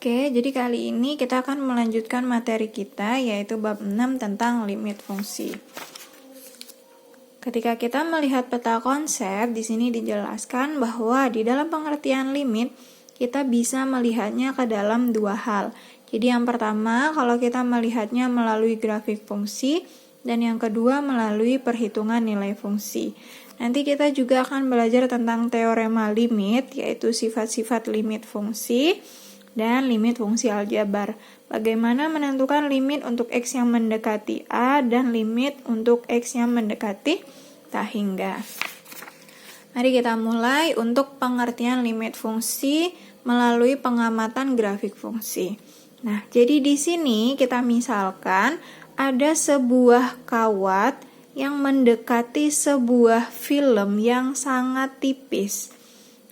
Oke, jadi kali ini kita akan melanjutkan materi kita, yaitu bab 6 tentang limit fungsi. Ketika kita melihat peta konsep, di sini dijelaskan bahwa di dalam pengertian limit, kita bisa melihatnya ke dalam dua hal. Jadi yang pertama, kalau kita melihatnya melalui grafik fungsi, dan yang kedua melalui perhitungan nilai fungsi. Nanti kita juga akan belajar tentang teorema limit, yaitu sifat-sifat limit fungsi, dan limit fungsi aljabar. Bagaimana menentukan limit untuk X yang mendekati A dan limit untuk X yang mendekati tak hingga. Mari kita mulai untuk pengertian limit fungsi melalui pengamatan grafik fungsi. Nah, jadi di sini kita misalkan ada sebuah kawat yang mendekati sebuah film yang sangat tipis.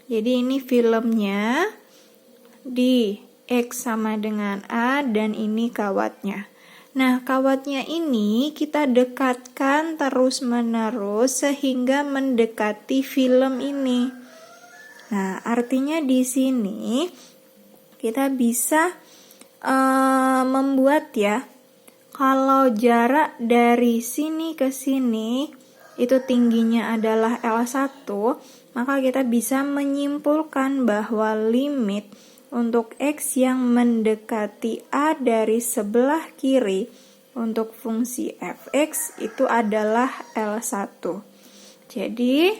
Jadi ini filmnya di X sama dengan A dan ini kawatnya. Nah, kawatnya ini kita dekatkan terus-menerus sehingga mendekati film ini. Nah, artinya di sini kita bisa membuat ya, kalau jarak dari sini ke sini itu tingginya adalah L1, maka kita bisa menyimpulkan bahwa limit untuk X yang mendekati A dari sebelah kiri untuk fungsi fx itu adalah L1. Jadi,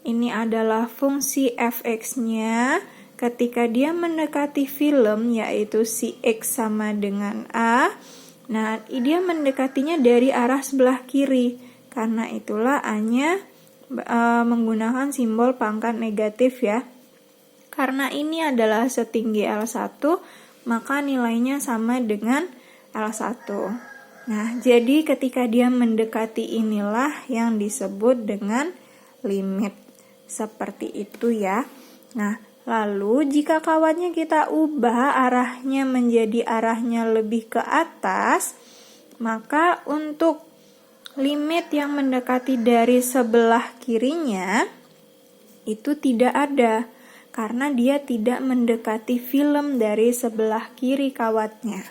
ini adalah fungsi fx-nya ketika dia mendekati film, yaitu si X sama dengan A. Nah, dia mendekatinya dari arah sebelah kiri. Karena itulah A-nya menggunakan simbol pangkat negatif ya. Karena ini adalah setinggi L1, maka nilainya sama dengan L1. Nah, jadi ketika dia mendekati inilah yang disebut dengan limit. Seperti itu ya. Nah, lalu jika kawatnya kita ubah arahnya menjadi arahnya lebih ke atas, maka untuk limit yang mendekati dari sebelah kirinya itu tidak ada. Karena dia tidak mendekati film dari sebelah kiri kawatnya.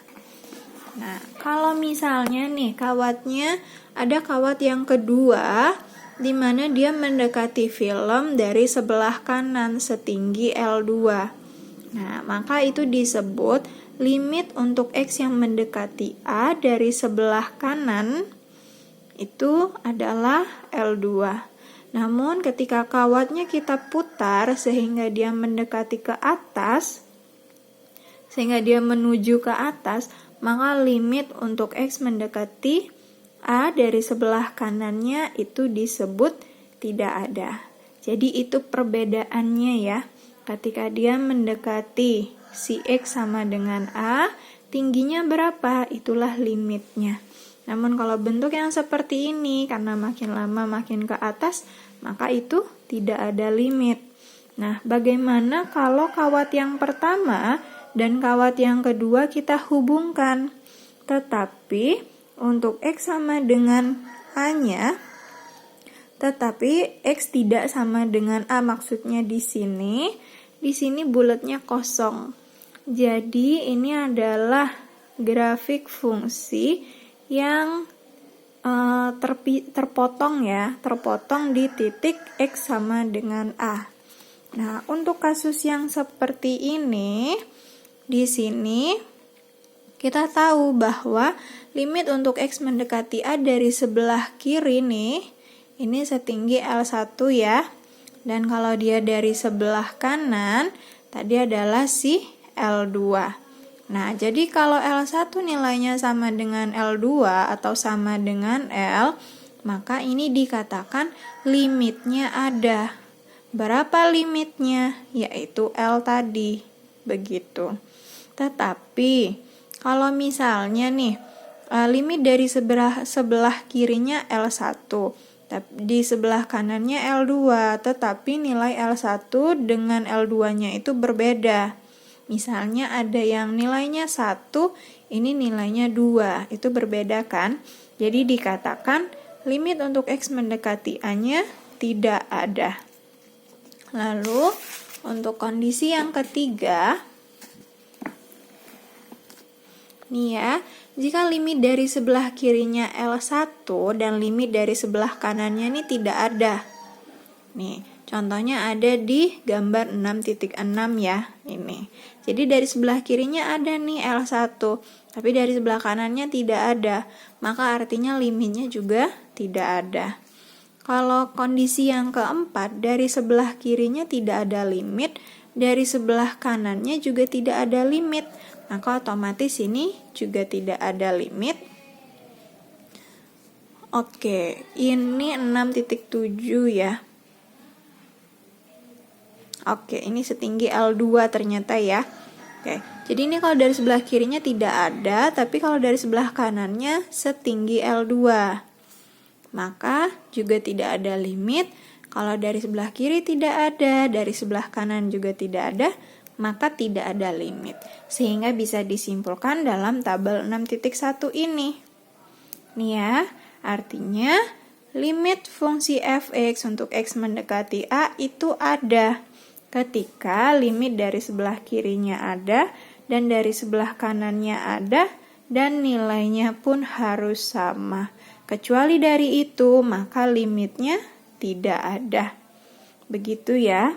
Nah, kalau misalnya nih kawatnya ada kawat yang kedua di mana dia mendekati film dari sebelah kanan setinggi L2. Nah, maka itu disebut limit untuk X yang mendekati A dari sebelah kanan itu adalah L2. Namun ketika kawatnya kita putar sehingga dia mendekati ke atas, sehingga dia menuju ke atas, maka limit untuk X mendekati A dari sebelah kanannya itu disebut tidak ada. Jadi itu perbedaannya ya. Ketika dia mendekati si X sama dengan A, tingginya berapa? Itulah limitnya. Namun kalau bentuk yang seperti ini, karena makin lama makin ke atas, maka itu tidak ada limit. Nah, bagaimana kalau kawat yang pertama dan kawat yang kedua kita hubungkan? Tetapi untuk X sama dengan A-nya, tetapi X tidak sama dengan A, maksudnya di sini bulatnya kosong. Jadi ini adalah grafik fungsi yang terpotong di titik X sama dengan A. Nah, untuk kasus yang seperti ini, di sini kita tahu bahwa limit untuk X mendekati A dari sebelah kiri nih, ini setinggi L1 ya. Dan kalau dia dari sebelah kanan, tadi adalah si L2. Nah, jadi kalau L1 nilainya sama dengan L2 atau sama dengan L, maka ini dikatakan limitnya ada. Berapa limitnya? Yaitu L tadi. Begitu. Tetapi, kalau misalnya nih, limit dari sebelah kirinya L1, di sebelah kanannya L2, tetapi nilai L1 dengan L2-nya itu berbeda. Misalnya ada yang nilainya 1, ini nilainya 2, itu berbeda kan? Jadi dikatakan limit untuk X mendekati A-nya tidak ada. Lalu untuk kondisi yang ketiga, Nih ya, jika limit dari sebelah kirinya L1 dan limit dari sebelah kanannya ini tidak ada. Nih, contohnya ada di gambar 6.6 ya, ini. Jadi dari sebelah kirinya ada nih L1, tapi dari sebelah kanannya tidak ada. Maka artinya limitnya juga tidak ada. Kalau kondisi yang keempat, dari sebelah kirinya tidak ada limit, dari sebelah kanannya juga tidak ada limit, maka otomatis ini juga tidak ada limit. Oke, ini 6.7 ya. Oke, ini setinggi L2 ternyata ya. Oke, jadi ini kalau dari sebelah kirinya tidak ada, tapi kalau dari sebelah kanannya setinggi L2. Maka juga tidak ada limit. Kalau dari sebelah kiri tidak ada, dari sebelah kanan juga tidak ada, maka tidak ada limit. Sehingga bisa disimpulkan dalam tabel 6.1 ini. Nih ya, artinya limit fungsi f(x) untuk x mendekati a itu ada ketika limit dari sebelah kirinya ada dan dari sebelah kanannya ada dan nilainya pun harus sama. Kecuali dari itu, maka limitnya tidak ada. Begitu ya.